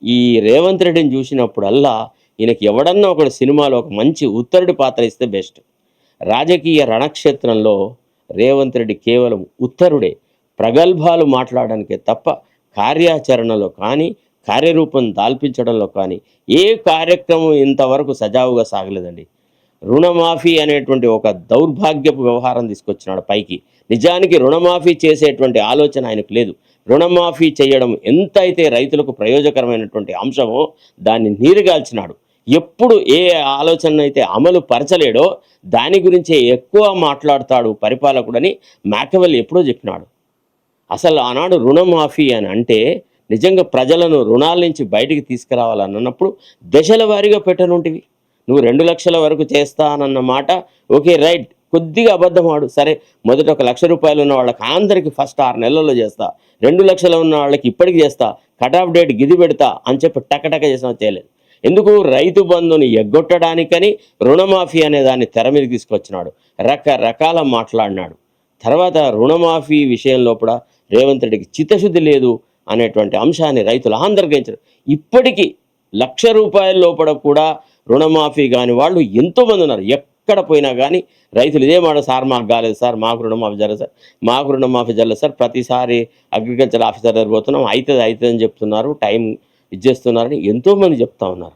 ఈ రేవంత్ రెడ్డిని చూసినప్పుడల్లా ఈయనకి ఎవడన్నా ఒకడు సినిమాలో ఒక మంచి ఉత్తరుడి పాత్ర ఇస్తే బెస్ట్. రాజకీయ రణక్షేత్రంలో రేవంత్ రెడ్డి కేవలం ఉత్తరుడే. ప్రగల్భాలు మాట్లాడడానికే తప్ప కార్యాచరణలో కానీ, కార్యరూపం దాల్పించడంలో కానీ ఏ కార్యక్రమం ఇంతవరకు సజావుగా సాగలేదండి. రుణమాఫీ అనేటువంటి ఒక దౌర్భాగ్యపు వ్యవహారం తీసుకొచ్చినాడు పైకి. నిజానికి రుణమాఫీ చేసేటువంటి ఆలోచన ఆయనకు లేదు. రుణమాఫీ చేయడం ఎంతైతే రైతులకు ప్రయోజకరమైనటువంటి అంశమో దాన్ని నీరుగాల్చినాడు. ఎప్పుడు ఏ ఆలోచన అయితే అమలు పరచలేడో దాని గురించే ఎక్కువ మాట్లాడతాడు పరిపాలకుడని మ్యాకివెల్ ఎప్పుడో చెప్పినాడు. అసలు ఆనాడు రుణమాఫీ అని అంటే నిజంగా ప్రజలను రుణాల నుంచి బయటికి తీసుకురావాలన్నప్పుడు దశల వారీగా పెట్టనుంటివి. నువ్వు 2 లక్షల వరకు చేస్తానన్న మాట ఓకే, రైట్, కొద్దిగా అబద్ధం ఆడు, సరే మొదట 1 లక్ష రూపాయలు ఉన్న వాళ్ళకి అందరికీ ఫస్ట్ 6 నెలల్లో చేస్తా, 2 లక్షలు ఉన్న వాళ్ళకి ఇప్పటికి చేస్తా, కట్ ఆఫ్ డేట్ గిది పెడతా అని చెప్పి టకటక చేసినా చేయలేదు. ఎందుకు? రైతు బంధుని ఎగ్గొట్టడానికని రుణమాఫీ అనే దాన్ని తెర మీద తీసుకొచ్చినాడు. రకరకాల మాట్లాడినాడు. తర్వాత రుణమాఫీ విషయంలో కూడా రేవంత్ రెడ్డికి చిత్తశుద్ధి లేదు అనేటువంటి అంశాన్ని రైతులు అందరూ గ్రహించారు. ఇప్పటికీ 1 లక్ష రూపాయల లోపల కూడా రుణమాఫీ కాని వాళ్ళు ఎంతోమంది ఉన్నారు. ఎక్కడ పోయినా కానీ రైతులు ఇదే మాట, సార్ మాకు కాలేదు సార్, మాకు రుణమాఫీ జరగదు సార్, మాకు రుణమాఫీ జరగదు సార్, ప్రతిసారి అగ్రికల్చర్ ఆఫీసర్ దగ్గర పోతున్నాం, అవుతుంది అవుతుంది అని చెప్తున్నారు, టైం ఇచ్చేస్తున్నారని ఎంతోమంది చెప్తా ఉన్నారు.